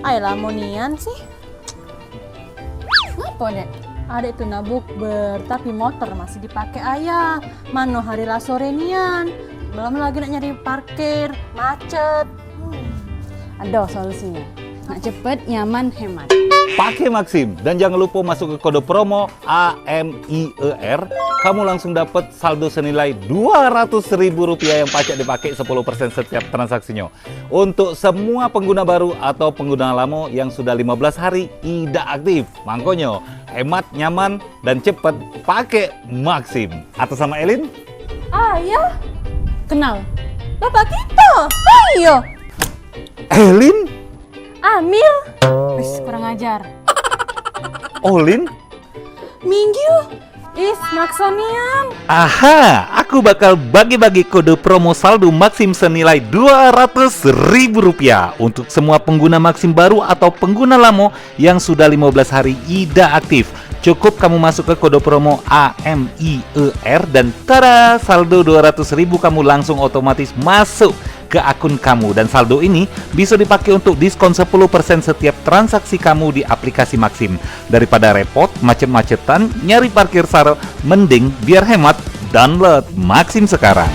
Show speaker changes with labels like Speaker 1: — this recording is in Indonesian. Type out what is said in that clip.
Speaker 1: Ayolah monian sih.
Speaker 2: Ngapa, Dek?
Speaker 1: Ada itu nabuk tapi motor masih dipakai ayah. Mano hari lah sore nian. Belum lagi nak nyari parkir, macet.
Speaker 2: Ada solusinya. Nak cepet, nyaman, hemat.
Speaker 3: Pakai Maxim dan jangan lupa masuk ke kode promo AMIER. Kamu langsung dapat saldo senilai Rp200.000 yang pajak dipakai 10% setiap transaksinya. Untuk semua pengguna baru atau pengguna lama yang sudah 15 hari tidak aktif. Makanya hemat, nyaman, dan cepat pakai Maxim. Atas sama Elin?
Speaker 1: Ayah,
Speaker 2: Kenal?
Speaker 1: bapak kita. Ayo,
Speaker 3: Elin?
Speaker 1: Amil,
Speaker 2: Wis, kurang ajar.
Speaker 3: Olin?
Speaker 1: Minggu. Is, maksonian.
Speaker 3: Aha, aku bakal bagi-bagi kode promo saldo Maxim senilai Rp200.000 untuk semua pengguna Maxim baru atau pengguna lama yang sudah 15 hari tidak aktif. Cukup kamu masuk ke kode promo AMIER dan tada, saldo 200.000 kamu langsung otomatis masuk ke akun kamu, dan saldo ini bisa dipakai untuk diskon 10% setiap transaksi kamu di aplikasi Maxim. Daripada repot macet-macetan nyari parkir saro, mending biar hemat download Maxim sekarang.